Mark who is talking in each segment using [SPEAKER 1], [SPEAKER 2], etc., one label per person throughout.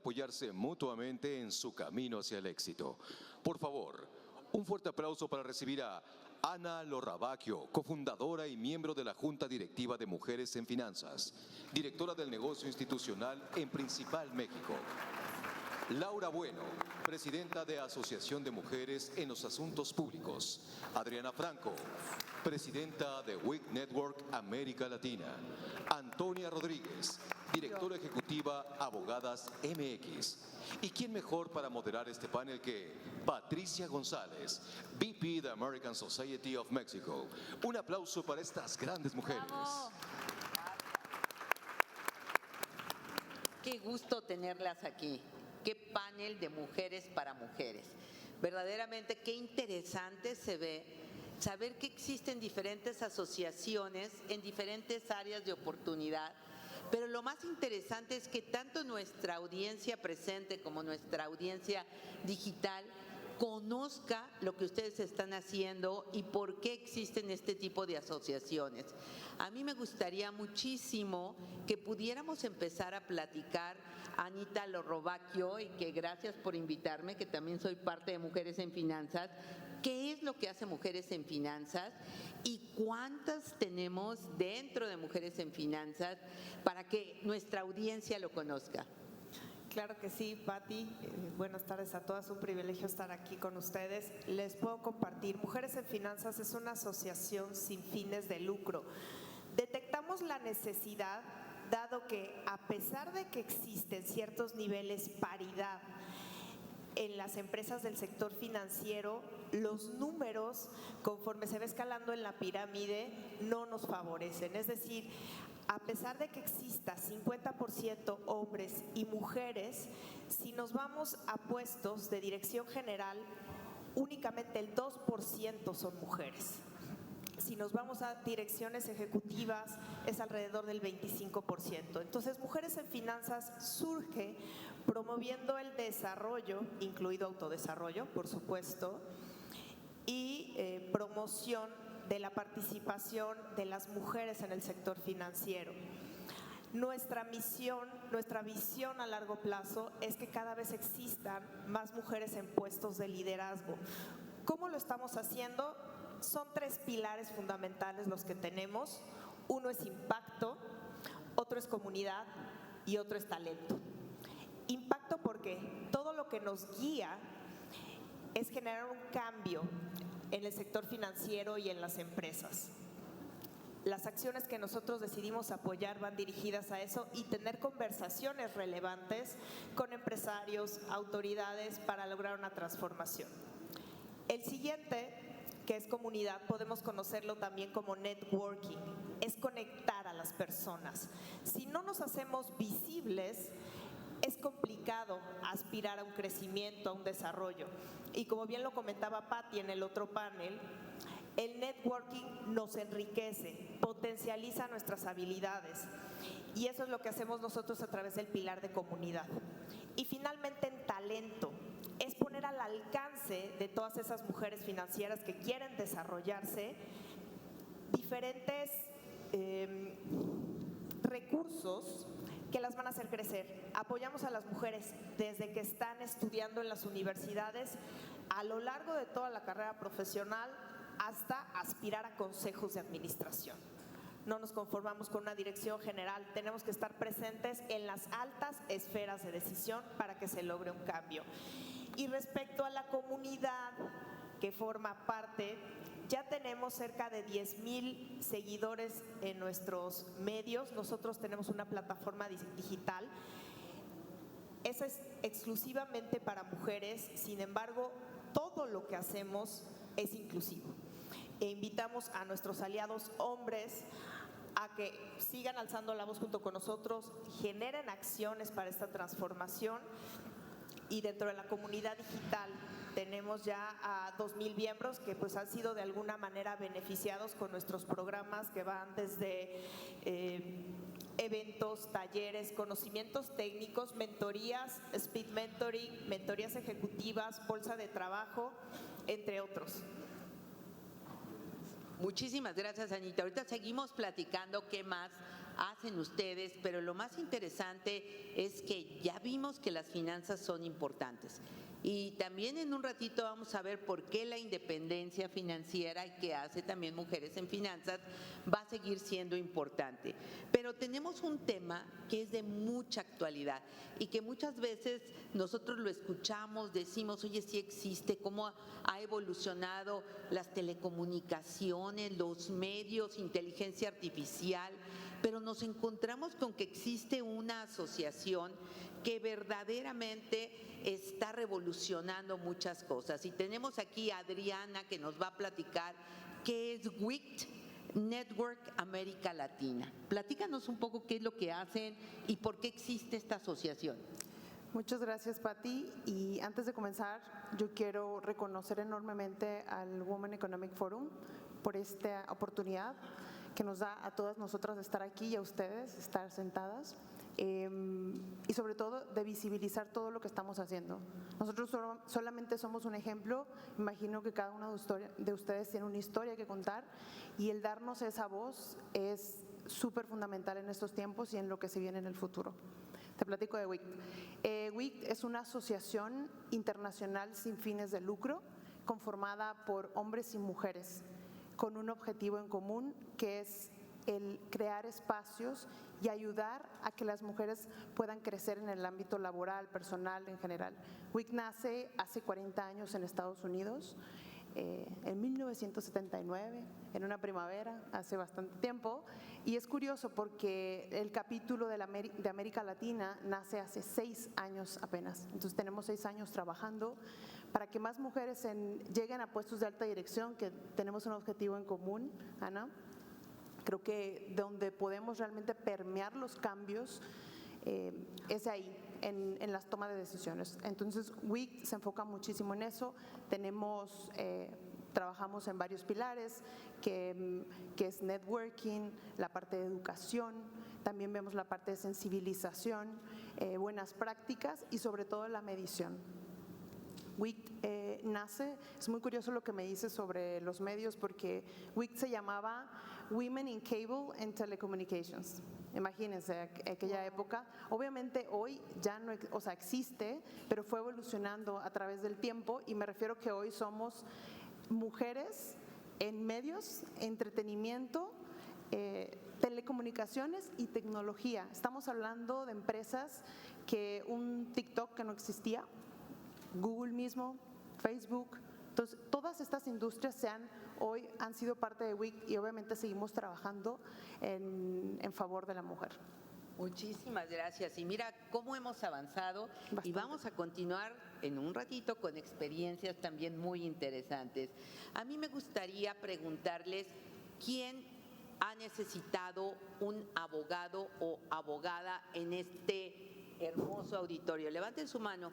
[SPEAKER 1] apoyarse mutuamente en su camino hacia el éxito. Por favor, un fuerte aplauso para recibir a Ana Lorrabacchio, cofundadora y miembro de la Junta Directiva de Mujeres en Finanzas, directora del negocio institucional en Principal México. Laura Bueno, presidenta de Asociación de Mujeres en los Asuntos Públicos. Adriana Franco, presidenta de WIC Network América Latina. Antonia Rodríguez, directora ejecutiva Abogadas MX. ¿Y quién mejor para moderar este panel que Patricia González, VP de American Society of Mexico? Un aplauso para estas grandes mujeres.
[SPEAKER 2] ¡Bravo! Qué gusto tenerlas aquí. Qué panel de mujeres para mujeres. Verdaderamente qué interesante se ve saber que existen diferentes asociaciones en diferentes áreas de oportunidad, pero lo más interesante es que tanto nuestra audiencia presente como nuestra audiencia digital conozca lo que ustedes están haciendo y por qué existen este tipo de asociaciones. A mí me gustaría muchísimo que pudiéramos empezar a platicar, Anita Lorrabacchio, y que gracias por invitarme, que también soy parte de Mujeres en Finanzas. ¿Qué es lo que hace Mujeres en Finanzas y cuántas tenemos dentro de Mujeres en Finanzas para que nuestra audiencia lo conozca?
[SPEAKER 3] Claro que sí, Pati. Buenas tardes a todas. Un privilegio estar aquí con ustedes. Les puedo compartir. Mujeres en Finanzas es una asociación sin fines de lucro. Detectamos la necesidad, dado que a pesar de que existen ciertos niveles paridad en las empresas del sector financiero, los números, conforme se va escalando en la pirámide, no nos favorecen. Es decir, a pesar de que exista 50% hombres y mujeres, si nos vamos a puestos de dirección general, únicamente el 2% son mujeres. Si nos vamos a direcciones ejecutivas, es alrededor del 25%. Entonces, Mujeres en Finanzas surge promoviendo el desarrollo, incluido autodesarrollo, por supuesto, y promoción de la participación de las mujeres en el sector financiero. Nuestra misión, nuestra visión a largo plazo es que cada vez existan más mujeres en puestos de liderazgo. ¿Cómo lo estamos haciendo? Son tres pilares fundamentales los que tenemos. Uno es impacto, otro es comunidad y otro es talento. Impacto porque todo lo que nos guía es generar un cambio en el sector financiero y en las empresas. Las acciones que nosotros decidimos apoyar van dirigidas a eso y tener conversaciones relevantes con empresarios, autoridades para lograr una transformación. El siguiente, que es comunidad, podemos conocerlo también como networking, es conectar a las personas. Si no nos hacemos visibles, es complicado aspirar a un crecimiento, a un desarrollo. Y como bien lo comentaba Patti en el otro panel, el networking nos enriquece, potencializa nuestras habilidades. Y eso es lo que hacemos nosotros a través del pilar de comunidad. Y finalmente en talento, es poner al alcance de todas esas mujeres financieras que quieren desarrollarse diferentes recursos que las van a hacer crecer. Apoyamos a las mujeres desde que están estudiando en las universidades, a lo largo de toda la carrera profesional, hasta aspirar a consejos de administración. No nos conformamos con una dirección general, tenemos que estar presentes en las altas esferas de decisión para que se logre un cambio. Y respecto a la comunidad que forma parte, ya tenemos cerca de 10,000 seguidores en nuestros medios. Nosotros tenemos una plataforma digital. Esa es exclusivamente para mujeres, sin embargo, todo lo que hacemos es inclusivo. E invitamos a nuestros aliados hombres a que sigan alzando la voz junto con nosotros, generen acciones para esta transformación. Y dentro de la comunidad digital tenemos ya a 2,000 miembros que pues han sido de alguna manera beneficiados con nuestros programas que van desde eventos, talleres, conocimientos técnicos, mentorías, speed mentoring, mentorías ejecutivas, bolsa de trabajo, entre otros.
[SPEAKER 2] Muchísimas gracias, Anita. Ahorita seguimos platicando qué más hacen ustedes, pero lo más interesante es que ya vimos que las finanzas son importantes. Y también en un ratito vamos a ver por qué la independencia financiera y que hace también Mujeres en Finanzas va a seguir siendo importante. Pero tenemos un tema que es de mucha actualidad y que muchas veces nosotros lo escuchamos, decimos, oye, sí existe, cómo ha evolucionado las telecomunicaciones, los medios, inteligencia artificial, pero nos encontramos con que existe una asociación que verdaderamente está revolucionando muchas cosas. Y tenemos aquí a Adriana que nos va a platicar qué es WICT Network América Latina. Platícanos un poco qué es lo que hacen y por qué existe esta asociación.
[SPEAKER 4] Muchas gracias, Patti. Y antes de comenzar, yo quiero reconocer enormemente al Women Economic Forum por esta oportunidad que nos da a todas nosotras de estar aquí y a ustedes estar sentadas. Y sobre todo de visibilizar todo lo que estamos haciendo. Nosotros solamente somos un ejemplo, imagino que cada uno de ustedes tiene una historia que contar y el darnos esa voz es súper fundamental en estos tiempos y en lo que se viene en el futuro. Te platico de WICT. WICT es una asociación internacional sin fines de lucro conformada por hombres y mujeres con un objetivo en común que es el crear espacios y ayudar a que las mujeres puedan crecer en el ámbito laboral, personal en general. WICT nace hace 40 años en Estados Unidos, en 1979, en una primavera, hace bastante tiempo, y es curioso porque el capítulo de América Latina nace hace 6 años apenas. Entonces tenemos 6 años trabajando para que más mujeres lleguen a puestos de alta dirección, que tenemos un objetivo en común, Ana. Creo que donde podemos realmente permear los cambios es ahí, en las tomas de decisiones. Entonces, WICT se enfoca muchísimo en eso. Trabajamos en varios pilares, que es networking, la parte de educación, también vemos la parte de sensibilización, buenas prácticas y sobre todo la medición. WICT nace, es muy curioso lo que me dices sobre los medios, porque WICT se llamaba Women in Cable and Telecommunications. Imagínense aquella época. Obviamente hoy ya no, existe, pero fue evolucionando a través del tiempo y me refiero que hoy somos mujeres en medios, entretenimiento, telecomunicaciones y tecnología. Estamos hablando de empresas que un TikTok que no existía, Google mismo, Facebook. Entonces, todas estas industrias hoy han sido parte de WICT y obviamente seguimos trabajando en favor de la mujer.
[SPEAKER 2] Muchísimas gracias. Y mira cómo hemos avanzado. Bastante. Y vamos a continuar en un ratito con experiencias también muy interesantes. A mí me gustaría preguntarles, ¿quién ha necesitado un abogado o abogada en este hermoso auditorio? Levanten su mano.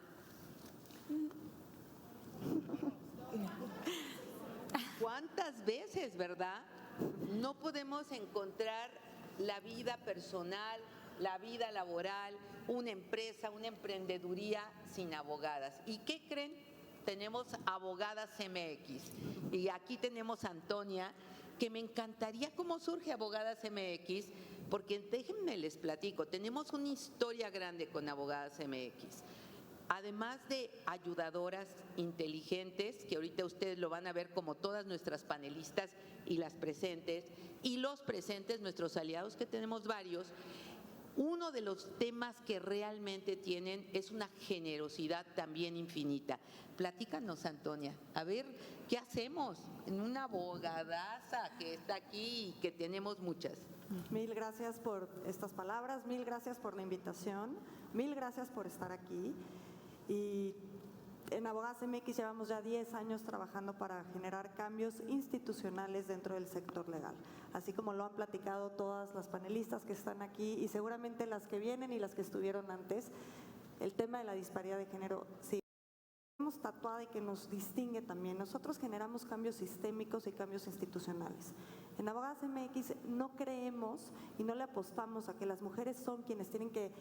[SPEAKER 2] ¿Cuántas veces, verdad? No podemos encontrar la vida personal, la vida laboral, una empresa, una emprendeduría sin abogadas. ¿Y qué creen? Tenemos Abogadas MX. Y aquí tenemos a Antonia, que me encantaría cómo surge Abogadas MX, porque déjenme les platico, tenemos una historia grande con Abogadas MX. Además de ayudadoras inteligentes, que ahorita ustedes lo van a ver como todas nuestras panelistas y las presentes, y los presentes, nuestros aliados, que tenemos varios, uno de los temas que realmente tienen es una generosidad también infinita. Platícanos, Antonia, a ver, ¿qué hacemos en una abogadaza que está aquí y que tenemos muchas?
[SPEAKER 5] Mil gracias por estas palabras, mil gracias por la invitación, mil gracias por estar aquí. Y en Abogadas MX llevamos ya 10 años trabajando para generar cambios institucionales dentro del sector legal, así como lo han platicado todas las panelistas que están aquí y seguramente las que vienen y las que estuvieron antes. El tema de la disparidad de género, sí, tenemos tatuada y que nos distingue también. Nosotros generamos cambios sistémicos y cambios institucionales. En Abogadas MX no creemos y no le apostamos a que las mujeres son quienes tienen que.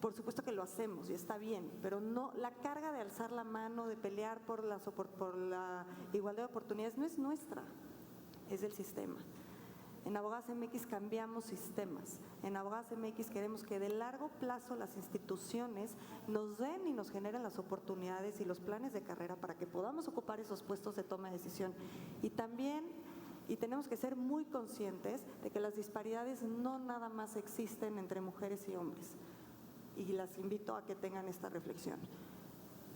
[SPEAKER 5] Por supuesto que lo hacemos y está bien, pero no, la carga de alzar la mano, de pelear por la igualdad de oportunidades no es nuestra, es del sistema. En Abogadas MX cambiamos sistemas. En Abogadas MX queremos que de largo plazo las instituciones nos den y nos generen las oportunidades y los planes de carrera para que podamos ocupar esos puestos de toma de decisión. Y también tenemos que ser muy conscientes de que las disparidades no nada más existen entre mujeres y hombres. Y las invito a que tengan esta reflexión.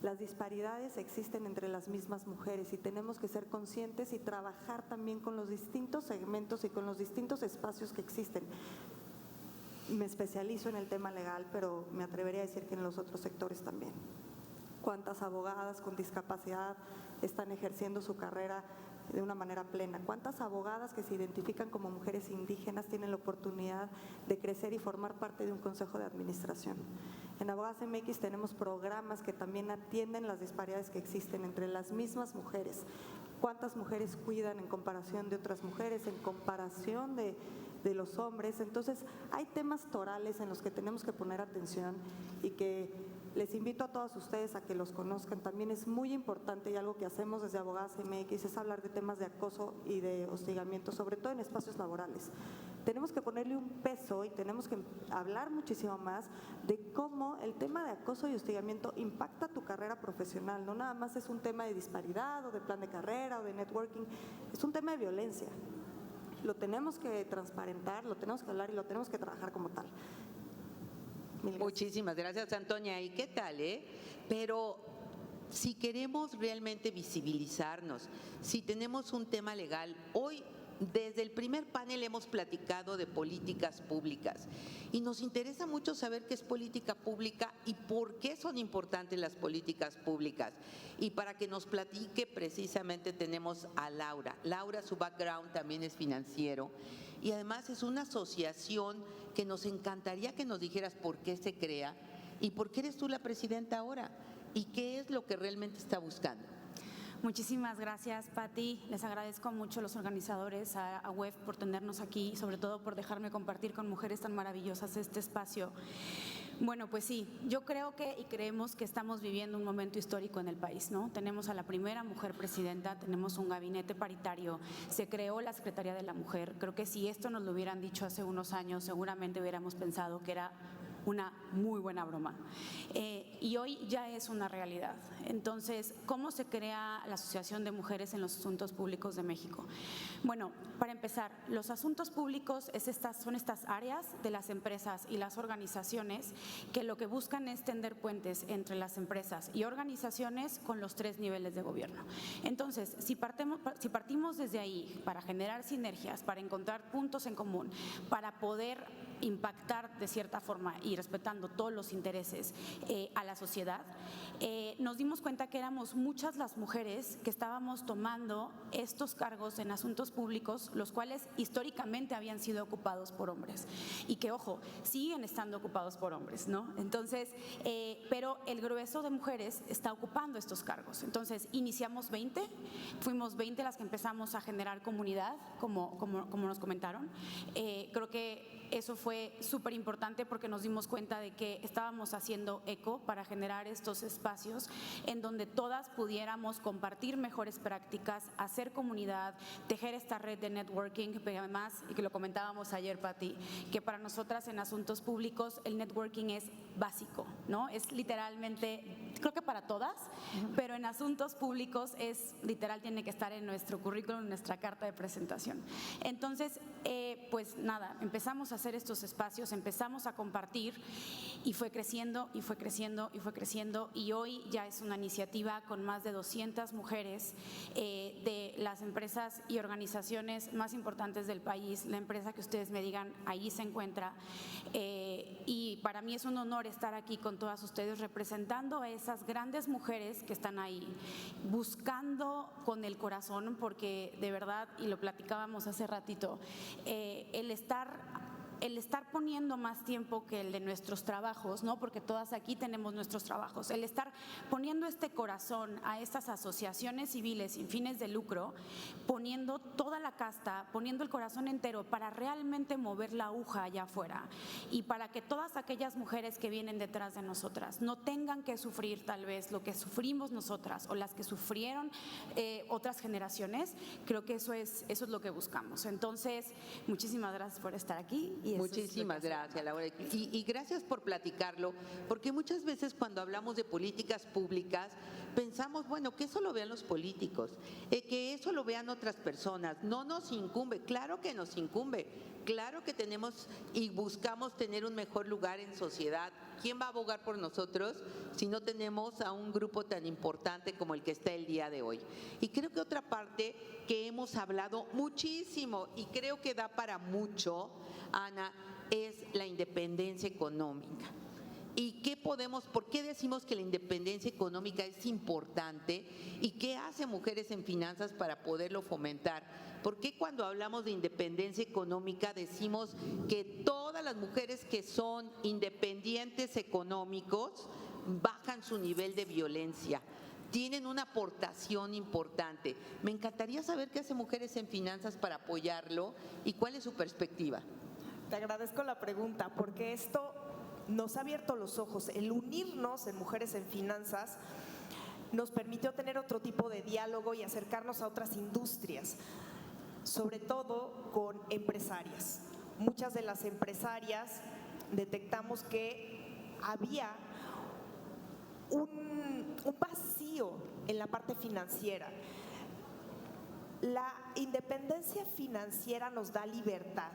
[SPEAKER 5] Las disparidades existen entre las mismas mujeres y tenemos que ser conscientes y trabajar también con los distintos segmentos y con los distintos espacios que existen. Me especializo en el tema legal, pero me atrevería a decir que en los otros sectores también. ¿Cuántas abogadas con discapacidad están ejerciendo su carrera de una manera plena? ¿Cuántas abogadas que se identifican como mujeres indígenas tienen la oportunidad de crecer y formar parte de un consejo de administración? En Abogadas MX tenemos programas que también atienden las disparidades que existen entre las mismas mujeres. ¿Cuántas mujeres cuidan en comparación de otras mujeres, en comparación de los hombres? Entonces, hay temas torales en los que tenemos que poner atención y que les invito a todos ustedes a que los conozcan. También es muy importante y algo que hacemos desde Abogadas MX es hablar de temas de acoso y de hostigamiento, sobre todo en espacios laborales. Tenemos que ponerle un peso y tenemos que hablar muchísimo más de cómo el tema de acoso y hostigamiento impacta tu carrera profesional. No nada más es un tema de disparidad o de plan de carrera o de networking, es un tema de violencia. Lo tenemos que transparentar, lo tenemos que hablar y lo tenemos que trabajar como tal.
[SPEAKER 2] Muchísimas gracias, Antonia. ¿Y qué tal, Pero si queremos realmente visibilizarnos, si tenemos un tema legal, hoy desde el primer panel hemos platicado de políticas públicas y nos interesa mucho saber qué es política pública y por qué son importantes las políticas públicas. Y para que nos platique precisamente tenemos a Laura. Laura, su background también es financiero y además es una asociación que nos encantaría que nos dijeras por qué se crea y por qué eres tú la presidenta ahora y qué es lo que realmente está buscando.
[SPEAKER 6] Muchísimas gracias, Pati. Les agradezco mucho a los organizadores, a WEF por tenernos aquí y sobre todo por dejarme compartir con mujeres tan maravillosas este espacio. Bueno, pues sí, yo creo que y creemos que estamos viviendo un momento histórico en el país, ¿no? Tenemos a la primera mujer presidenta, tenemos un gabinete paritario, se creó la Secretaría de la Mujer. Creo que si esto nos lo hubieran dicho hace unos años, seguramente hubiéramos pensado que era una muy buena broma. Y hoy ya es una realidad. Entonces, ¿cómo se crea la Asociación de Mujeres en los Asuntos Públicos de México? Bueno, para empezar, los asuntos públicos son estas áreas de las empresas y las organizaciones que lo que buscan es tender puentes entre las empresas y organizaciones con los 3 niveles de gobierno. Entonces, si partimos desde ahí para generar sinergias, para encontrar puntos en común, para poder impactar de cierta forma y respetando todos los intereses a la sociedad, nos dimos cuenta que éramos muchas las mujeres que estábamos tomando estos cargos en asuntos públicos, los cuales históricamente habían sido ocupados por hombres y que, ojo, siguen estando ocupados por hombres, ¿no? Entonces, pero el grueso de mujeres está ocupando estos cargos. Entonces, iniciamos 20, fuimos 20 las que empezamos a generar comunidad, como nos comentaron. Creo que eso fue súper importante porque nos dimos cuenta de que estábamos haciendo eco para generar estos espacios en donde todas pudiéramos compartir mejores prácticas, hacer comunidad, tejer esta red de networking, pero además, y que lo comentábamos ayer, Pati, que para nosotras en asuntos públicos el networking es básico, ¿no? Es literalmente, creo que para todas, pero en asuntos públicos es literal, tiene que estar en nuestro currículum, en nuestra carta de presentación. Entonces, pues nada, empezamos a hacer estos espacios, empezamos a compartir y fue creciendo y fue creciendo y fue creciendo y hoy ya es una iniciativa con más de 200 mujeres de las empresas y organizaciones más importantes del país. La empresa que ustedes me digan, ahí se encuentra y para mí es un honor estar aquí con todas ustedes representando a esas grandes mujeres que están ahí, buscando con el corazón, porque de verdad, y lo platicábamos hace ratito, el estar el estar poniendo más tiempo que el de nuestros trabajos, ¿no? Porque todas aquí tenemos nuestros trabajos, el estar poniendo este corazón a estas asociaciones civiles sin fines de lucro, poniendo toda la casta, poniendo el corazón entero para realmente mover la aguja allá afuera y para que todas aquellas mujeres que vienen detrás de nosotras no tengan que sufrir tal vez lo que sufrimos nosotras o las que sufrieron otras generaciones. Creo que eso es lo que buscamos. Entonces, muchísimas gracias por estar aquí. Y
[SPEAKER 2] Muchísimas gracias, Laura. Y gracias por platicarlo, porque muchas veces cuando hablamos de políticas públicas pensamos, bueno, que eso lo vean los políticos, que eso lo vean otras personas. No nos incumbe, claro que nos incumbe, claro que tenemos y buscamos tener un mejor lugar en sociedad. ¿Quién va a abogar por nosotros si no tenemos a un grupo tan importante como el que está el día de hoy? Y creo que otra parte que hemos hablado muchísimo y creo que da para mucho, Ana, es la independencia económica. ¿Y qué podemos, por qué decimos que la independencia económica es importante y qué hace Mujeres en Finanzas para poderlo fomentar? ¿Por qué cuando hablamos de independencia económica decimos que todas las mujeres que son independientes económicos bajan su nivel de violencia? Tienen una aportación importante. Me encantaría saber qué hace Mujeres en Finanzas para apoyarlo y cuál es su perspectiva.
[SPEAKER 3] Te agradezco la pregunta, porque esto nos ha abierto los ojos. El unirnos en Mujeres en Finanzas nos permitió tener otro tipo de diálogo y acercarnos a otras industrias, sobre todo con empresarias. Muchas de las empresarias detectamos que había un vacío en la parte financiera. La independencia financiera nos da libertad,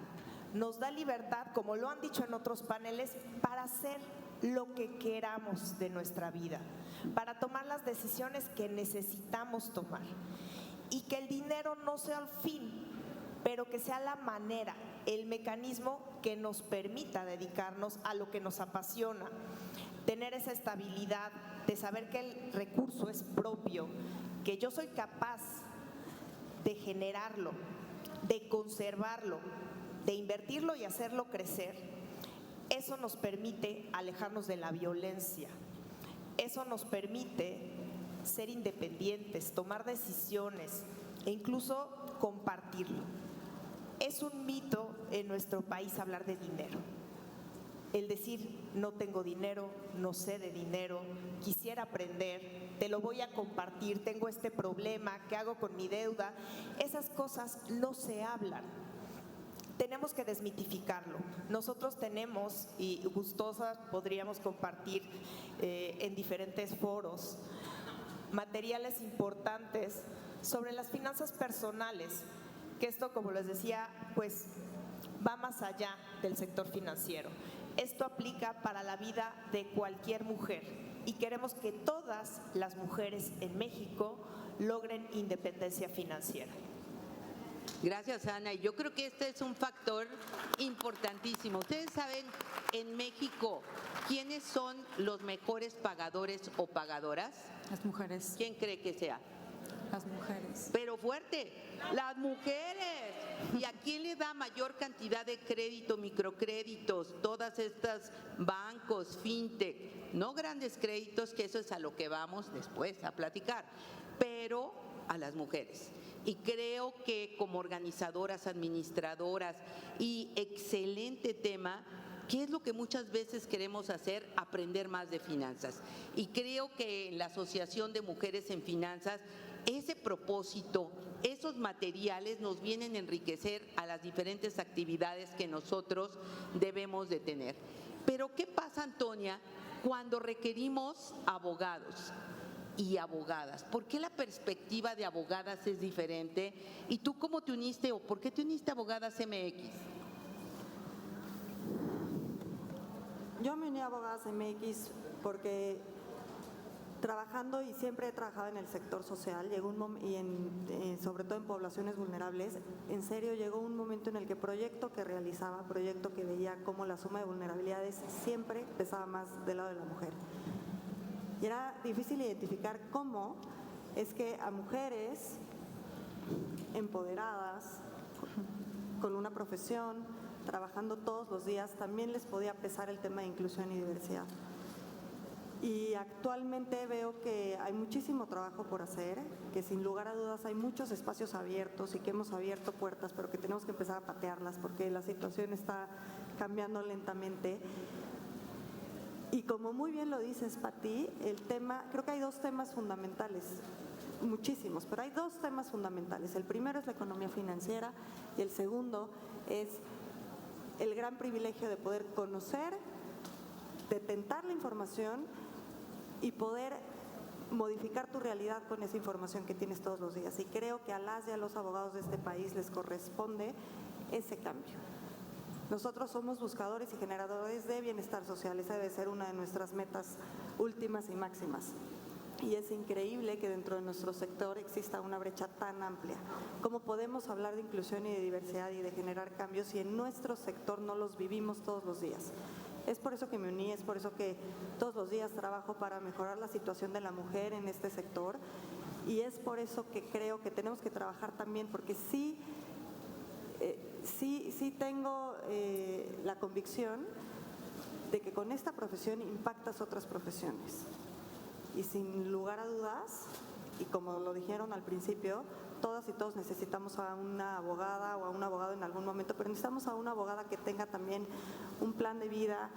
[SPEAKER 3] como lo han dicho en otros paneles, para hacer lo que queramos de nuestra vida, para tomar las decisiones que necesitamos tomar. Y que el dinero no sea el fin, pero que sea la manera, el mecanismo que nos permita dedicarnos a lo que nos apasiona. Tener esa estabilidad de saber que el recurso es propio, que yo soy capaz de generarlo, de conservarlo, de invertirlo y hacerlo crecer. Eso nos permite alejarnos de la violencia. Eso nos permite ser independientes, tomar decisiones e incluso compartirlo. Es un mito en nuestro país hablar de dinero. El decir, no tengo dinero, no sé de dinero, quisiera aprender, te lo voy a compartir, tengo este problema, ¿qué hago con mi deuda? Esas cosas no se hablan. Tenemos que desmitificarlo. Nosotros tenemos, y gustosas podríamos compartir en diferentes foros, materiales importantes sobre las finanzas personales, que esto, como les decía, pues va más allá del sector financiero. Esto aplica para la vida de cualquier mujer y queremos que todas las mujeres en México logren independencia financiera.
[SPEAKER 2] Gracias, Ana. Y yo creo que este es un factor importantísimo. Ustedes saben, en México, ¿quiénes son los mejores pagadores o pagadoras?
[SPEAKER 6] Las mujeres.
[SPEAKER 2] ¿Quién cree que sea?
[SPEAKER 6] Las mujeres.
[SPEAKER 2] Pero fuerte, las mujeres. ¿Y a quién le da mayor cantidad de crédito, microcréditos, todas estas bancos, fintech? No grandes créditos, que eso es a lo que vamos después a platicar, pero a las mujeres. Y creo que como organizadoras, administradoras, y excelente tema, ¿qué es lo que muchas veces queremos hacer? Aprender más de finanzas. Y creo que en la Asociación de Mujeres en Finanzas, ese propósito, esos materiales nos vienen a enriquecer a las diferentes actividades que nosotros debemos de tener. Pero ¿qué pasa, Antonia, cuando requerimos abogados y abogadas? ¿Por qué la perspectiva de abogadas es diferente? ¿Y tú cómo te uniste o por qué te uniste a Abogadas MX?
[SPEAKER 5] Yo me uní a Abogadas MX porque trabajando, y siempre he trabajado en el sector social, llegó un y sobre todo en poblaciones vulnerables, en serio llegó un momento en el que proyecto que realizaba, proyecto que veía cómo la suma de vulnerabilidades siempre pesaba más del lado de la mujer. Y era difícil identificar cómo es que a mujeres empoderadas, con una profesión, trabajando todos los días, también les podía pesar el tema de inclusión y diversidad. Y actualmente veo que hay muchísimo trabajo por hacer, que sin lugar a dudas hay muchos espacios abiertos y que hemos abierto puertas, pero que tenemos que empezar a patearlas porque la situación está cambiando lentamente. Y como muy bien lo dices, Pati, el tema, creo que hay dos temas fundamentales, muchísimos, pero hay dos temas fundamentales. El primero es la economía financiera y el segundo es el gran privilegio de poder conocer, detentar la información y poder modificar tu realidad con esa información que tienes todos los días. Y creo que a las y a los abogados de este país les corresponde ese cambio. Nosotros somos buscadores y generadores de bienestar social, esa debe ser una de nuestras metas últimas y máximas. Y es increíble que dentro de nuestro sector exista una brecha tan amplia. ¿Cómo podemos hablar de inclusión y de diversidad y de generar cambios si en nuestro sector no los vivimos todos los días? Es por eso que me uní, es por eso que todos los días trabajo para mejorar la situación de la mujer en este sector y es por eso que creo que tenemos que trabajar también, porque sí tengo la convicción de que con esta profesión impactas otras profesiones. Y sin lugar a dudas, y como lo dijeron al principio, todas y todos necesitamos a una abogada o a un abogado en algún momento, pero necesitamos a una abogada que tenga también un plan de vida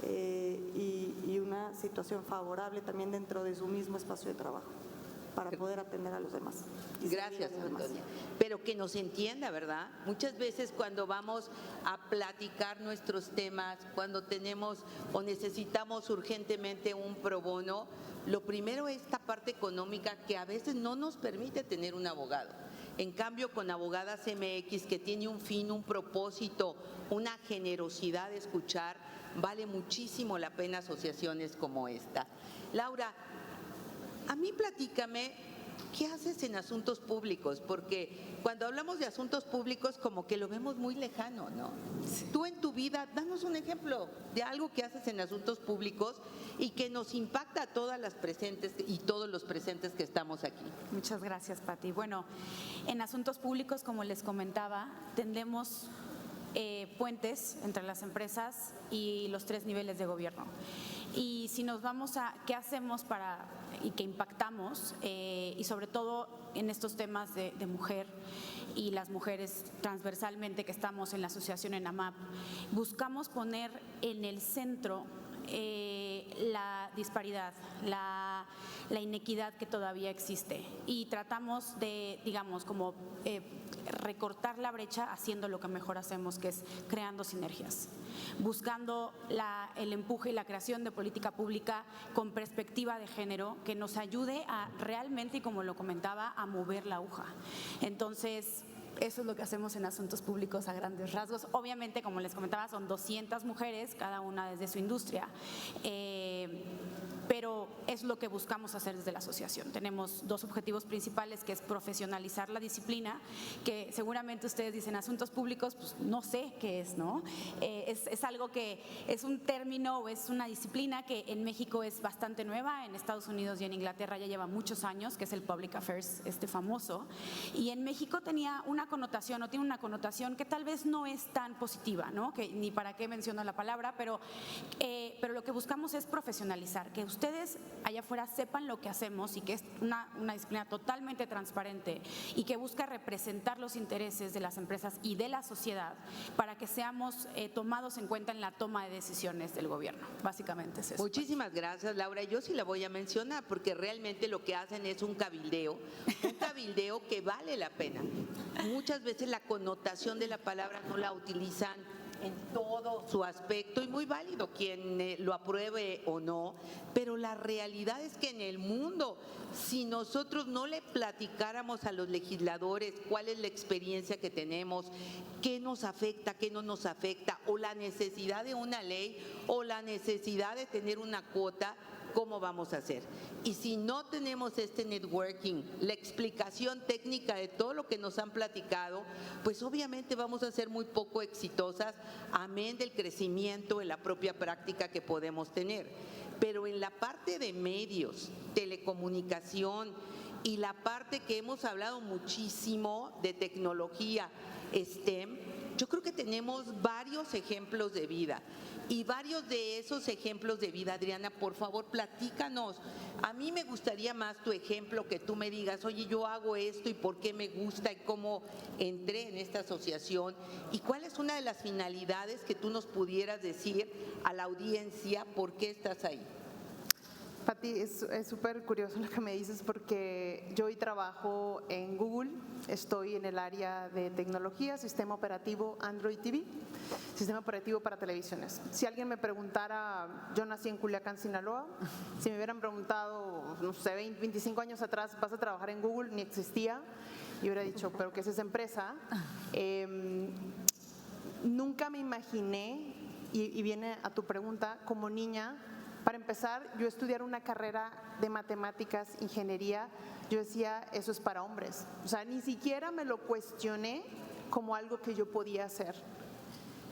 [SPEAKER 5] y una situación favorable también dentro de su mismo espacio de trabajo para poder atender a los demás.
[SPEAKER 2] Gracias, Antonia. Pero que nos entienda, ¿verdad? Muchas veces cuando vamos a platicar nuestros temas, cuando tenemos o necesitamos urgentemente un pro bono, lo primero es esta parte económica que a veces no nos permite tener un abogado. En cambio, con Abogadas MX, que tiene un fin, un propósito, una generosidad de escuchar, vale muchísimo la pena asociaciones como esta. Laura, a mí platícame, ¿qué haces en asuntos públicos? Porque cuando hablamos de asuntos públicos como que lo vemos muy lejano, ¿no? Sí. Tú en tu vida, danos un ejemplo de algo que haces en asuntos públicos y que nos impacta a todas las presentes y todos los presentes que estamos aquí.
[SPEAKER 6] Muchas gracias, Pati. Bueno, en asuntos públicos, como les comentaba, tendemos puentes entre las empresas y los 3 niveles de gobierno. Y si nos vamos a qué hacemos para y qué impactamos, y sobre todo en estos temas de mujer y las mujeres transversalmente que estamos en la asociación en AMAP, buscamos poner en el centro la disparidad, la inequidad que todavía existe y tratamos de, digamos, como recortar la brecha haciendo lo que mejor hacemos, que es creando sinergias, buscando el empuje y la creación de política pública con perspectiva de género que nos ayude a realmente, y como lo comentaba, a mover la aguja. Entonces, eso es lo que hacemos en asuntos públicos a grandes rasgos. Obviamente, como les comentaba, son 200 mujeres, cada una desde su industria, pero es lo que buscamos hacer desde la asociación. Tenemos 2 objetivos principales, que es profesionalizar la disciplina, que seguramente ustedes dicen asuntos públicos, pues no sé qué es, ¿no? Es algo que es un término o es una disciplina que en México es bastante nueva, en Estados Unidos y en Inglaterra ya lleva muchos años, que es el Public Affairs famoso, y en México tenía una connotación o tiene una connotación que tal vez no es tan positiva, ¿no? Que ni para qué menciono la palabra, pero lo que buscamos es profesionalizar, que ustedes allá afuera sepan lo que hacemos y que es una disciplina totalmente transparente y que busca representar los intereses de las empresas y de la sociedad para que seamos tomados en cuenta en la toma de decisiones del gobierno. Básicamente es eso.
[SPEAKER 2] Muchísimas gracias, Laura. Yo sí la voy a mencionar porque realmente lo que hacen es un cabildeo que vale la pena. Muchas veces la connotación de la palabra no la utilizan en todo su aspecto y muy válido quien lo apruebe o no, pero la realidad es que en el mundo, si nosotros no le platicáramos a los legisladores cuál es la experiencia que tenemos, qué nos afecta, qué no nos afecta, o la necesidad de una ley o la necesidad de tener una cuota, ¿cómo vamos a hacer? Y si no tenemos este networking, la explicación técnica de todo lo que nos han platicado, pues obviamente vamos a ser muy poco exitosas, amén del crecimiento en la propia práctica que podemos tener. Pero en la parte de medios, telecomunicación y la parte que hemos hablado muchísimo de tecnología, STEM, yo creo que tenemos varios ejemplos de vida y varios de esos ejemplos de vida, Adriana, por favor, platícanos. A mí me gustaría más tu ejemplo, que tú me digas, oye, yo hago esto y por qué me gusta y cómo entré en esta asociación y cuál es una de las finalidades que tú nos pudieras decir a la audiencia por qué estás ahí.
[SPEAKER 4] Pati, es súper curioso lo que me dices porque yo hoy trabajo en Google, estoy en el área de tecnología, sistema operativo Android TV, sistema operativo para televisiones. Si alguien me preguntara, yo nací en Culiacán, Sinaloa, si me hubieran preguntado, no sé, 20, 25 años atrás, ¿vas a trabajar en Google? Ni existía. Y hubiera dicho, ¿pero qué es esa empresa? Nunca me imaginé, y viene a tu pregunta, como niña. Para empezar, yo estudiar una carrera de matemáticas, ingeniería, yo decía, eso es para hombres. O sea, ni siquiera me lo cuestioné como algo que yo podía hacer.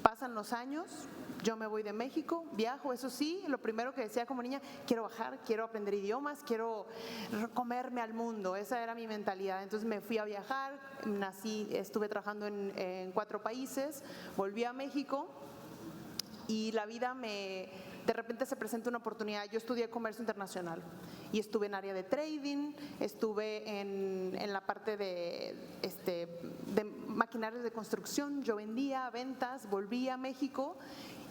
[SPEAKER 4] Pasan los años, yo me voy de México, viajo, eso sí, lo primero que decía como niña, quiero bajar, quiero aprender idiomas, quiero comerme al mundo, esa era mi mentalidad. Entonces me fui a viajar, nací, estuve trabajando en 4 países, volví a México y la vida de repente se presenta una oportunidad. Yo estudié comercio internacional y estuve en área de trading, estuve en la parte de maquinarias de construcción, yo vendía, ventas, volví a México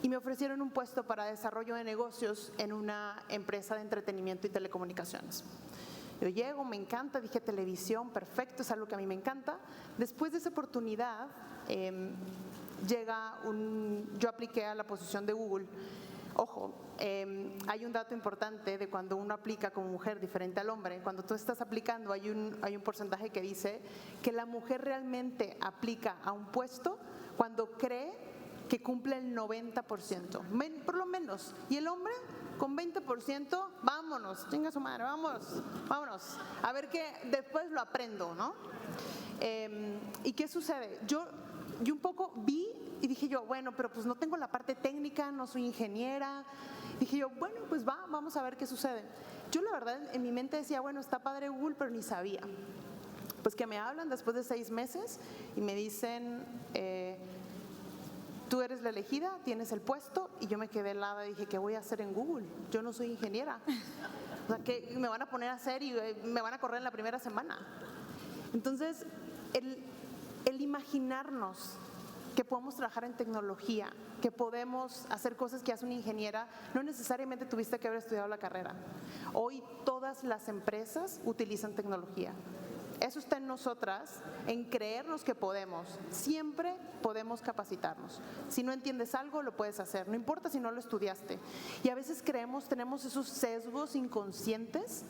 [SPEAKER 4] y me ofrecieron un puesto para desarrollo de negocios en una empresa de entretenimiento y telecomunicaciones. Yo llego, me encanta, dije televisión, perfecto, es algo que a mí me encanta. Después de esa oportunidad, yo apliqué a la posición de Google. Ojo, hay un dato importante de cuando uno aplica como mujer diferente al hombre. Cuando tú estás aplicando hay un porcentaje que dice que la mujer realmente aplica a un puesto cuando cree que cumple el 90%, por lo menos. Y el hombre con 20%, vámonos, chinga su madre, vámonos. A ver qué, después lo aprendo, ¿no? ¿Y qué sucede? Yo un poco vi y dije yo, bueno, pero pues no tengo la parte técnica, no soy ingeniera. Dije yo, bueno, pues vamos a ver qué sucede. Yo la verdad en mi mente decía, bueno, está padre Google, pero ni sabía. Pues que me hablan después de 6 meses y me dicen, tú eres la elegida, tienes el puesto, y yo me quedé helada y dije, ¿qué voy a hacer en Google? Yo no soy ingeniera. O sea, ¿qué me van a poner a hacer y me van a correr en la primera semana? Entonces, el imaginarnos que podemos trabajar en tecnología, que podemos hacer cosas que hace una ingeniera, no necesariamente tuviste que haber estudiado la carrera. Hoy todas las empresas utilizan tecnología. Eso está en nosotras, en creernos que podemos. Siempre podemos capacitarnos. Si no entiendes algo, lo puedes hacer. No importa si no lo estudiaste. Y a veces tenemos esos sesgos inconscientes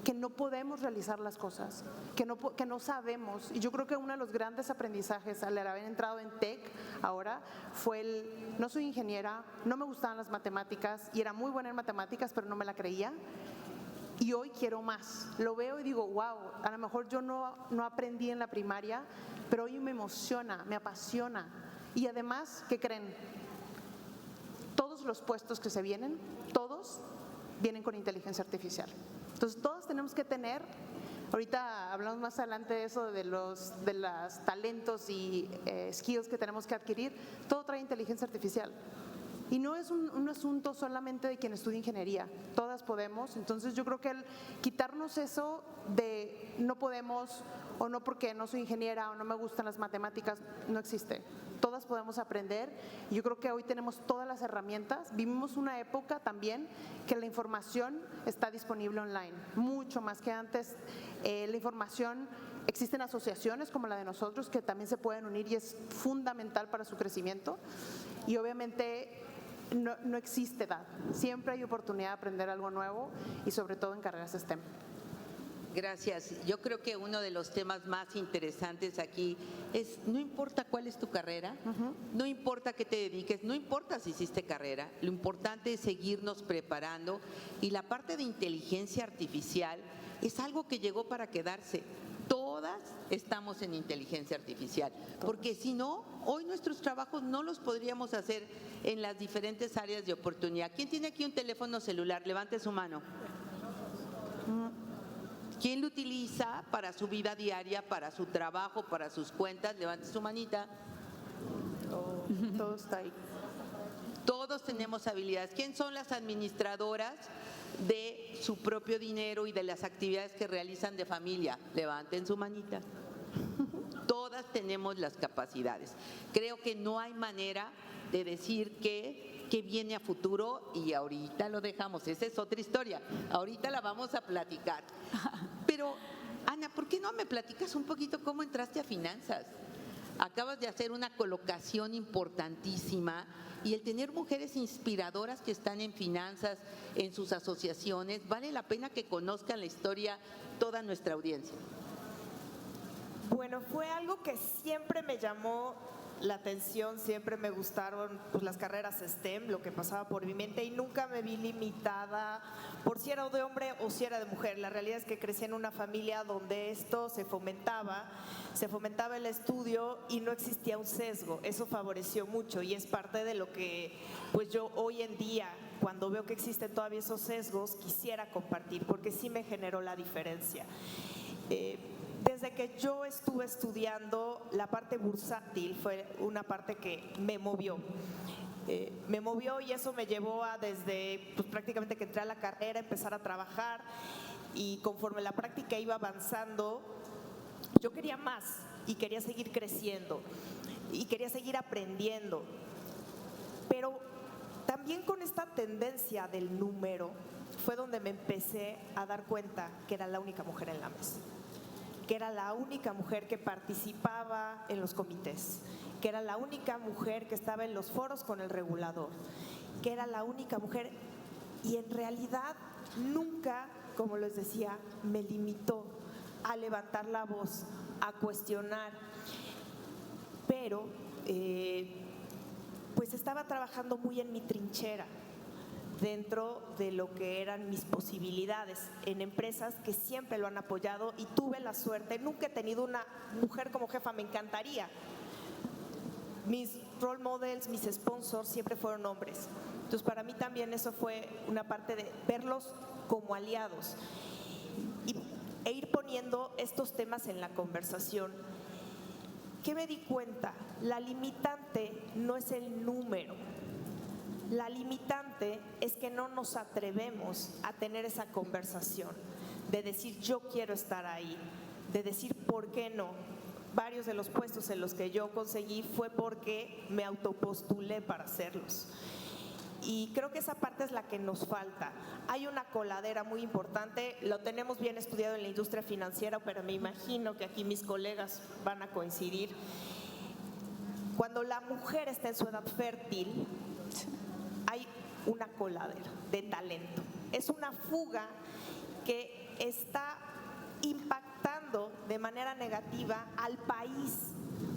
[SPEAKER 4] que no podemos realizar las cosas, que no sabemos. Y yo creo que uno de los grandes aprendizajes al haber entrado en tech ahora fue no soy ingeniera, no me gustaban las matemáticas y era muy buena en matemáticas, pero no me la creía. Y hoy quiero más. Lo veo y digo, wow, a lo mejor yo no aprendí en la primaria, pero hoy me emociona, me apasiona. Y además, ¿qué creen? Todos los puestos que se vienen, todos vienen con inteligencia artificial. Entonces, todos tenemos que tener, ahorita hablamos más adelante de eso, de los talentos y skills que tenemos que adquirir, todo trae inteligencia artificial. Y no es un asunto solamente de quien estudia ingeniería, todas podemos. Entonces yo creo que el quitarnos eso de no podemos o no porque no soy ingeniera o no me gustan las matemáticas, no existe. Todas podemos aprender y yo creo que hoy tenemos todas las herramientas. Vivimos una época también que la información está disponible online, mucho más que antes. La información, existen asociaciones como la de nosotros que también se pueden unir y es fundamental para su crecimiento. Y obviamente no existe edad, siempre hay oportunidad de aprender algo nuevo y sobre todo en carreras STEM.
[SPEAKER 2] Gracias. Yo creo que uno de los temas más interesantes aquí es, no importa cuál es tu carrera, no importa qué te dediques, no importa si hiciste carrera, lo importante es seguirnos preparando y la parte de inteligencia artificial es algo que llegó para quedarse. Todas estamos en inteligencia artificial, porque si no, hoy nuestros trabajos no los podríamos hacer en las diferentes áreas de oportunidad. ¿Quién tiene aquí un teléfono celular? Levante su mano. ¿Quién lo utiliza para su vida diaria, para su trabajo, para sus cuentas? Levante su manita.
[SPEAKER 4] Todo está ahí.
[SPEAKER 2] Todos tenemos habilidades. ¿Quién son las administradoras de su propio dinero y de las actividades que realizan de familia? Levanten su manita. Todas tenemos las capacidades. Creo que no hay manera de decir que viene a futuro y ahorita lo dejamos. Esa es otra historia. Ahorita la vamos a platicar. Pero, Ana, ¿por qué no me platicas un poquito cómo entraste a finanzas? Acabas de hacer una colocación importantísima y el tener mujeres inspiradoras que están en finanzas, en sus asociaciones, vale la pena que conozcan la historia toda nuestra audiencia.
[SPEAKER 3] Bueno, fue algo que siempre me llamó la atención, siempre me gustaron pues, las carreras STEM, lo que pasaba por mi mente, y nunca me vi limitada por si era de hombre o si era de mujer. La realidad es que crecí en una familia donde esto se fomentaba el estudio y no existía un sesgo. Eso favoreció mucho y es parte de lo que pues yo hoy en día, cuando veo que existen todavía esos sesgos, quisiera compartir porque sí me generó la diferencia. Desde que yo estuve estudiando, la parte bursátil fue una parte que me movió. Y eso me llevó a desde pues, prácticamente que entré a la carrera, empezar a trabajar, y conforme la práctica iba avanzando, yo quería más y quería seguir creciendo y quería seguir aprendiendo. Pero también con esta tendencia del número fue donde me empecé a dar cuenta que era la única mujer en la mesa, que era la única mujer que participaba en los comités, que era la única mujer que estaba en los foros con el regulador, que era la única mujer, y en realidad nunca, como les decía, me limitó a levantar la voz, a cuestionar, pero pues estaba trabajando muy en mi trinchera, dentro de lo que eran mis posibilidades en empresas que siempre lo han apoyado, y tuve la suerte, nunca he tenido una mujer como jefa, me encantaría. Mis role models, mis sponsors siempre fueron hombres. Entonces para mí también eso fue una parte de verlos como aliados e ir poniendo estos temas en la conversación. ¿Qué me di cuenta? La limitante no es el número. La limitante es que no nos atrevemos a tener esa conversación, de decir yo quiero estar ahí, de decir por qué no. Varios de los puestos en los que yo conseguí fue porque me autopostulé para hacerlos. Y creo que esa parte es la que nos falta. Hay una coladera muy importante, lo tenemos bien estudiado en la industria financiera, pero me imagino que aquí mis colegas van a coincidir. Cuando la mujer está en su edad fértil, hay una coladera de talento. Es una fuga que está impactando de manera negativa al país,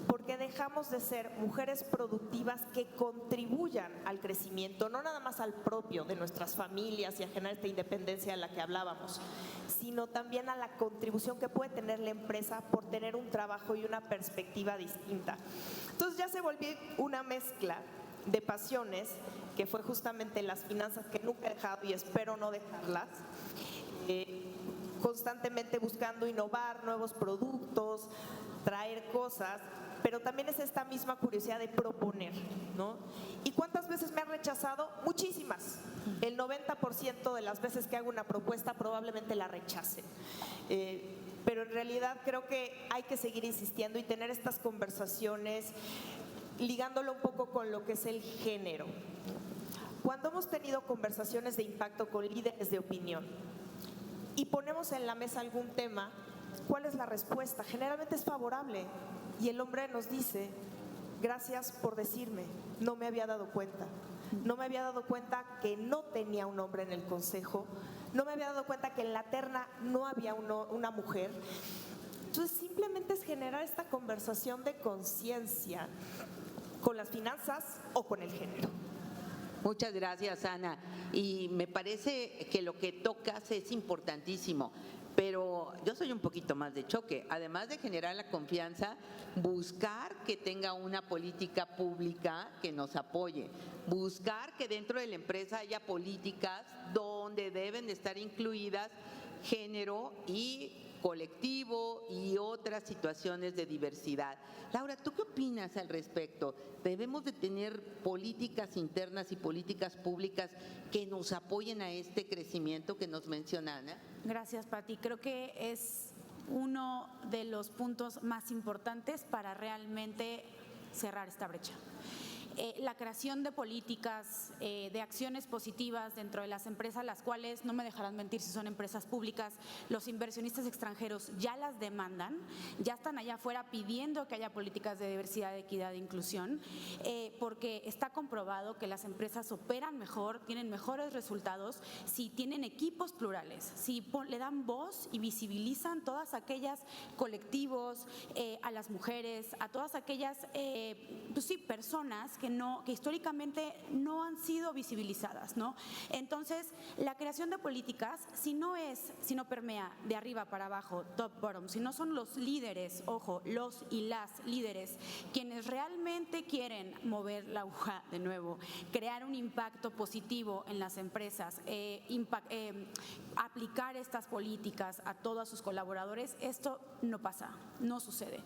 [SPEAKER 3] porque dejamos de ser mujeres productivas que contribuyan al crecimiento, no nada más al propio de nuestras familias y a generar esta independencia de la que hablábamos, sino también a la contribución que puede tener la empresa por tener un trabajo y una perspectiva distinta. Entonces ya se volvió una mezcla de pasiones, que fue justamente las finanzas, que nunca he dejado y espero no dejarlas, constantemente buscando innovar, nuevos productos, traer cosas, pero también es esta misma curiosidad de proponer, ¿no? ¿Y cuántas veces me han rechazado? Muchísimas. El 90% de las veces que hago una propuesta probablemente la rechacen. Pero en realidad creo que hay que seguir insistiendo y tener estas conversaciones, ligándolo un poco con lo que es el género. Cuando hemos tenido conversaciones de impacto con líderes de opinión y ponemos en la mesa algún tema, ¿cuál es la respuesta? Generalmente es favorable, y el hombre nos dice: gracias por decirme, no me había dado cuenta. No me había dado cuenta que no tenía un hombre en el consejo, no me había dado cuenta que en la terna no había una mujer. Entonces simplemente es generar esta conversación de conciencia con las finanzas o con el género.
[SPEAKER 2] Muchas gracias, Ana. Y me parece que lo que tocas es importantísimo, pero yo soy un poquito más de choque. Además de generar la confianza, buscar que tenga una política pública que nos apoye, buscar que dentro de la empresa haya políticas donde deben de estar incluidas género y colectivo y otras situaciones de diversidad. Laura, ¿tú qué opinas al respecto? ¿Debemos de tener políticas internas y políticas públicas que nos apoyen a este crecimiento que nos menciona Ana?
[SPEAKER 6] Gracias, Pati. Creo que es uno de los puntos más importantes para realmente cerrar esta brecha. La creación de políticas, de acciones positivas dentro de las empresas, las cuales, no me dejarán mentir si son empresas públicas, los inversionistas extranjeros ya las demandan, ya están allá afuera pidiendo que haya políticas de diversidad, equidad e inclusión, porque está comprobado que las empresas operan mejor, tienen mejores resultados si tienen equipos plurales, si le dan voz y visibilizan todas aquellas colectivos, a las mujeres, a todas aquellas personas que históricamente no han sido visibilizadas, ¿no? Entonces, la creación de políticas, si no permea de arriba para abajo, top bottom, si no son los líderes, ojo, los y las líderes, quienes realmente quieren mover la aguja de nuevo, crear un impacto positivo en las empresas, aplicar estas políticas a todos sus colaboradores, esto no pasa, no sucede.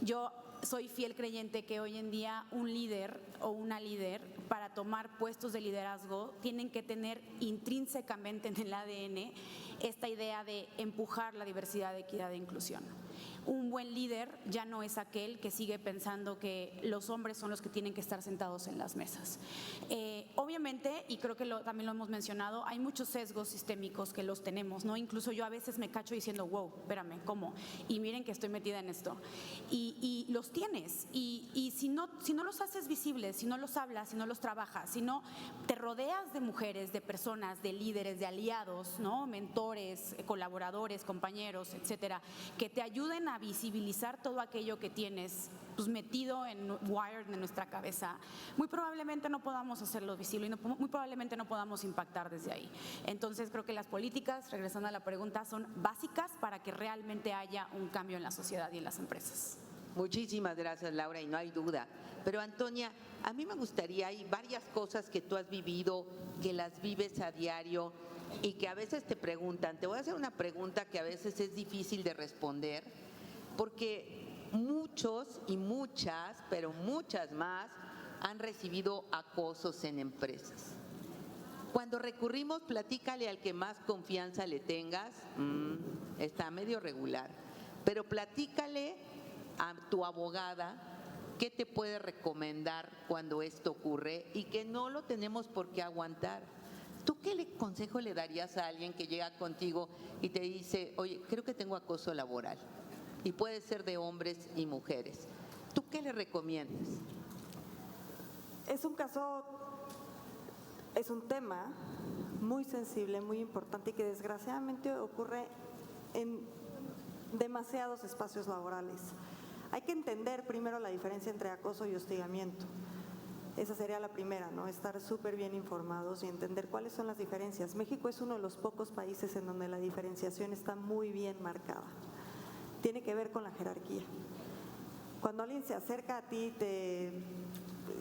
[SPEAKER 6] Yo soy fiel creyente que hoy en día un líder o una líder, para tomar puestos de liderazgo, tienen que tener intrínsecamente en el ADN esta idea de empujar la diversidad, equidad e inclusión. Un buen líder ya no es aquel que sigue pensando que los hombres son los que tienen que estar sentados en las mesas. Obviamente, y creo que también lo hemos mencionado, hay muchos sesgos sistémicos que los tenemos, ¿no? Incluso yo a veces me cacho diciendo, wow, espérame, ¿cómo? Y miren que estoy metida en esto. Y los tienes. Y si no los haces visibles, si no los hablas, si no los trabajas, si no te rodeas de mujeres, de personas, de líderes, de aliados, ¿no? Mentores, colaboradores, compañeros, etcétera, que te ayuden a visibilizar todo aquello que tienes pues metido en wired en nuestra cabeza, muy probablemente no podamos hacerlo visible y muy probablemente no podamos impactar desde ahí. Entonces creo que las políticas, regresando a la pregunta, son básicas para que realmente haya un cambio en la sociedad y en las empresas.
[SPEAKER 2] Muchísimas gracias, Laura, y no hay duda. Pero Antonia, a mí me gustaría, hay varias cosas que tú has vivido, que las vives a diario y que a veces te preguntan. Te voy a hacer una pregunta que a veces es difícil de responder, porque muchos y muchas, pero muchas más, han recibido acosos en empresas. Cuando recurrimos, platícale al que más confianza le tengas, está medio regular, pero platícale a tu abogada qué te puede recomendar cuando esto ocurre y que no lo tenemos por qué aguantar. ¿Tú qué consejo le darías a alguien que llega contigo y te dice, oye, creo que tengo acoso laboral? Y puede ser de hombres y mujeres. ¿Tú qué le recomiendas?
[SPEAKER 5] Es un caso, es un tema muy sensible, muy importante y que desgraciadamente ocurre en demasiados espacios laborales. Hay que entender primero la diferencia entre acoso y hostigamiento. Esa sería la primera, ¿no? Estar súper bien informados y entender cuáles son las diferencias. México es uno de los pocos países en donde la diferenciación está muy bien marcada. Tiene que ver con la jerarquía. Cuando alguien se acerca a ti,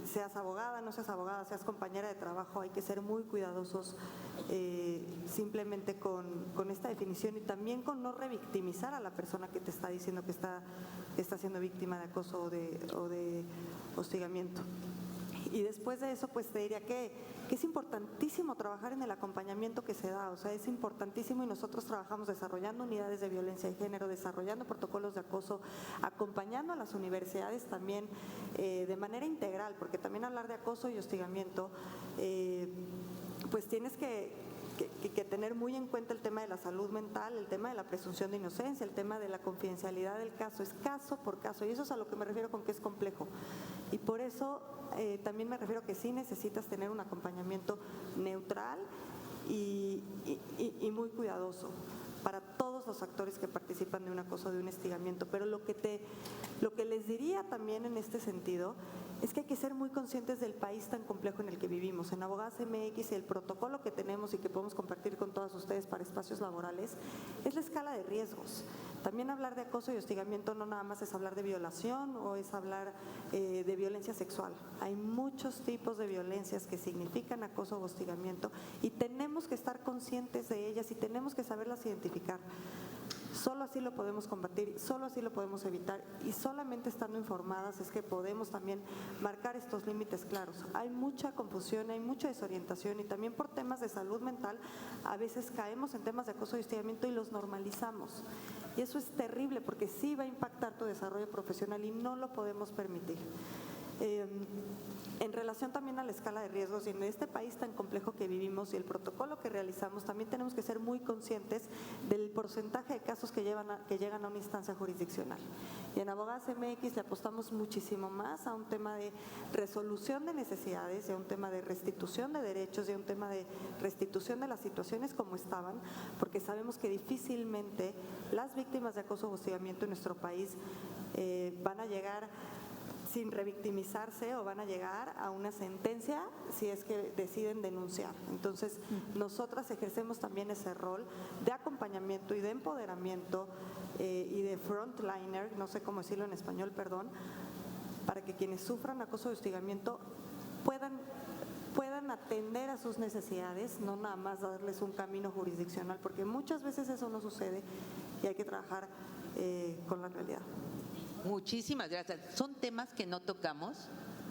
[SPEAKER 5] seas abogada, no seas abogada, seas compañera de trabajo, hay que ser muy cuidadosos simplemente con esta definición y también con no revictimizar a la persona que te está diciendo que está siendo víctima de acoso o de hostigamiento. Y después de eso, pues te diría que es importantísimo trabajar en el acompañamiento que se da, o sea, es importantísimo y nosotros trabajamos desarrollando unidades de violencia de género, desarrollando protocolos de acoso, acompañando a las universidades también de manera integral, porque también hablar de acoso y hostigamiento, pues tienes que tener muy en cuenta el tema de la salud mental, el tema de la presunción de inocencia, el tema de la confidencialidad del caso, es caso por caso, y eso es a lo que me refiero con que es complejo. Y por eso también me refiero que sí necesitas tener un acompañamiento neutral y muy cuidadoso para todos los actores que participan de un acoso, de un hostigamiento. Pero lo que les diría también en este sentido es que hay que ser muy conscientes del país tan complejo en el que vivimos. En Abogadas MX, el protocolo que tenemos y que podemos compartir con todas ustedes para espacios laborales es la escala de riesgos. También hablar de acoso y hostigamiento no nada más es hablar de violación o es hablar de violencia sexual. Hay muchos tipos de violencias que significan acoso o hostigamiento y tenemos que estar conscientes de ellas y tenemos que saberlas identificar. Solo así lo podemos combatir, solo así lo podemos evitar y solamente estando informadas es que podemos también marcar estos límites claros. Hay mucha confusión, hay mucha desorientación y también por temas de salud mental a veces caemos en temas de acoso y hostigamiento y los normalizamos. Y eso es terrible porque sí va a impactar tu desarrollo profesional y no lo podemos permitir. En relación también a la escala de riesgos y en este país tan complejo que vivimos y el protocolo que realizamos, también tenemos que ser muy conscientes del porcentaje de casos que llegan a una instancia jurisdiccional. Y en Abogadas MX le apostamos muchísimo más a un tema de resolución de necesidades, y a un tema de restitución de derechos, y a un tema de restitución de las situaciones como estaban, porque sabemos que difícilmente las víctimas de acoso o hostigamiento en nuestro país van a llegar sin revictimizarse o van a llegar a una sentencia si es que deciden denunciar. Entonces, nosotras ejercemos también ese rol de acompañamiento y de empoderamiento y de frontliner, no sé cómo decirlo en español, perdón, para que quienes sufran acoso y hostigamiento puedan atender a sus necesidades, no nada más darles un camino jurisdiccional, porque muchas veces eso no sucede y hay que trabajar con la realidad.
[SPEAKER 2] Muchísimas gracias. Son temas que no tocamos,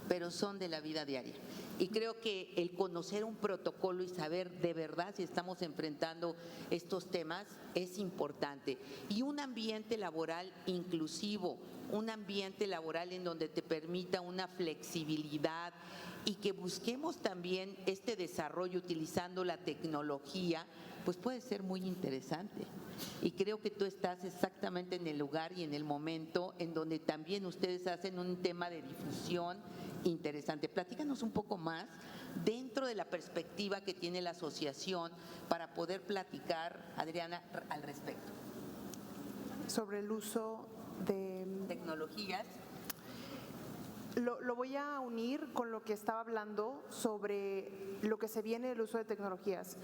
[SPEAKER 2] pero son de la vida diaria. Y creo que el conocer un protocolo y saber de verdad si estamos enfrentando estos temas es importante. Y un ambiente laboral inclusivo, un ambiente laboral en donde te permita una flexibilidad y que busquemos también este desarrollo utilizando la tecnología, pues puede ser muy interesante. Y creo que tú estás exactamente en el lugar y en el momento en donde también ustedes hacen un tema de difusión interesante. Platícanos un poco más dentro de la perspectiva que tiene la asociación para poder platicar, Adriana, al respecto.
[SPEAKER 4] Sobre el uso de
[SPEAKER 2] Tecnologías.
[SPEAKER 4] Lo voy a unir con lo que estaba hablando sobre lo que se viene del uso de tecnologías.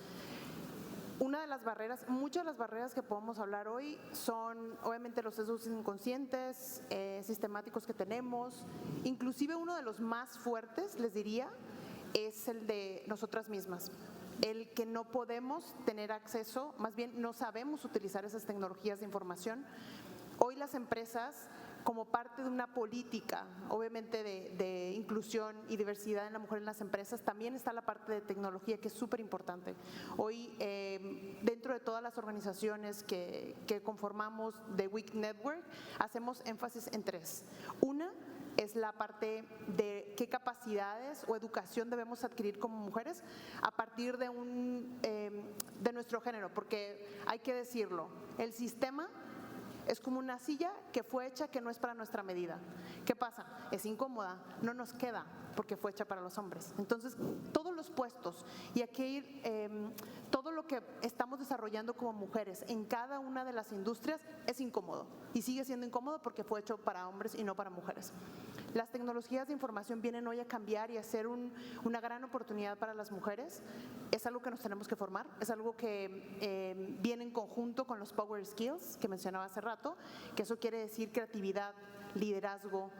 [SPEAKER 4] Una de las barreras, muchas de las barreras que podemos hablar hoy son obviamente los sesgos inconscientes, sistemáticos que tenemos. Inclusive uno de los más fuertes, les diría, es el de nosotras mismas. El que no podemos tener acceso, más bien no sabemos utilizar esas tecnologías de información. Hoy las empresas, como parte de una política, obviamente de inclusión y diversidad en la mujer en las empresas, también está la parte de tecnología que es súper importante. Hoy, dentro de todas las organizaciones que conformamos de WIC Network, hacemos énfasis en tres. Una es la parte de qué capacidades o educación debemos adquirir como mujeres a partir de nuestro género, porque hay que decirlo, el sistema es como una silla que fue hecha que no es para nuestra medida. ¿Qué pasa? Es incómoda, no nos queda porque fue hecha para los hombres. Entonces, todos los puestos y aquí todo lo que estamos desarrollando como mujeres en cada una de las industrias es incómodo y sigue siendo incómodo porque fue hecho para hombres y no para mujeres. Las tecnologías de información vienen hoy a cambiar y a ser una gran oportunidad para las mujeres. Es algo que nos tenemos que formar, es algo que viene en conjunto con los Power Skills que mencionaba hace rato, que eso quiere decir creatividad, liderazgo,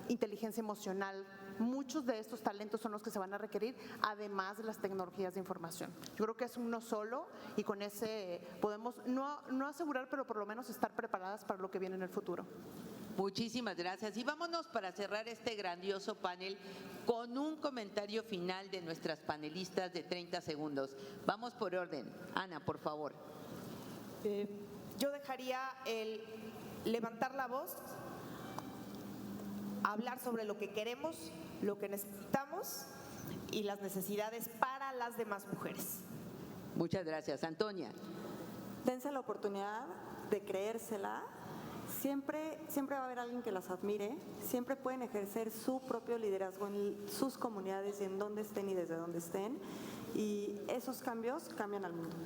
[SPEAKER 4] inteligencia emocional. Muchos de estos talentos son los que se van a requerir, además de las tecnologías de información. Yo creo que es uno solo y con ese podemos no asegurar, pero por lo menos estar preparadas para lo que viene en el futuro.
[SPEAKER 2] Muchísimas gracias. Y vámonos para cerrar este grandioso panel con un comentario final de nuestras panelistas de 30 segundos. Vamos por orden. Ana, por favor.
[SPEAKER 3] Yo dejaría el levantar la voz, hablar sobre lo que queremos, lo que necesitamos y las necesidades para las demás mujeres.
[SPEAKER 2] Muchas gracias. Antonia.
[SPEAKER 5] Dense la oportunidad de creérsela. Siempre va a haber alguien que las admire, siempre pueden ejercer su propio liderazgo en sus comunidades y en donde estén y desde donde estén, y esos cambios cambian al mundo.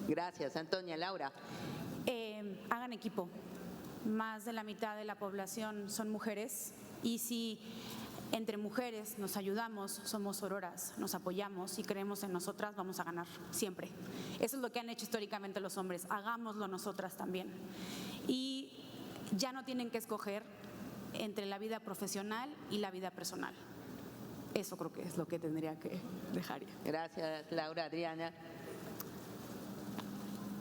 [SPEAKER 2] Gracias, Antonia. Laura.
[SPEAKER 6] Hagan equipo. Más de la mitad de la población son mujeres y si entre mujeres nos ayudamos, somos sororas, nos apoyamos y creemos en nosotras, vamos a ganar siempre. Eso es lo que han hecho históricamente los hombres, hagámoslo nosotras también. Y ya no tienen que escoger entre la vida profesional y la vida personal. Eso creo que es lo que tendría que dejar.
[SPEAKER 2] Gracias, Laura. Adriana.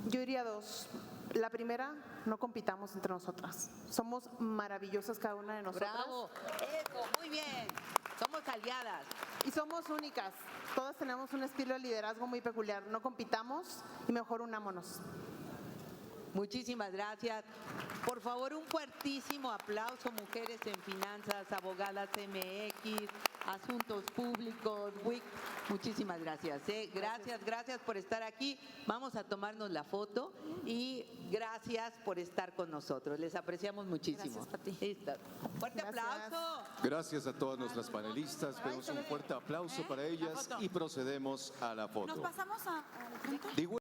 [SPEAKER 4] Yo diría dos. La primera, no compitamos entre nosotras. Somos maravillosas cada una de nosotras.
[SPEAKER 2] Bravo, eso, muy bien. Somos aliadas.
[SPEAKER 4] Y somos únicas. Todas tenemos un estilo de liderazgo muy peculiar. No compitamos y mejor unámonos.
[SPEAKER 2] Muchísimas gracias. Por favor, un fuertísimo aplauso, Mujeres en Finanzas, Abogadas MX, Asuntos Públicos, WIC. Muchísimas gracias. Gracias por estar aquí. Vamos a tomarnos la foto y gracias por estar con nosotros. Les apreciamos muchísimo.
[SPEAKER 6] Gracias, Pati.
[SPEAKER 2] Listo. Fuerte
[SPEAKER 4] Gracias.
[SPEAKER 2] aplauso.
[SPEAKER 1] Gracias a todas nuestras panelistas. Pedimos un fuerte aplauso para ellas y procedemos a la foto.
[SPEAKER 6] Nos pasamos a...
[SPEAKER 1] Digo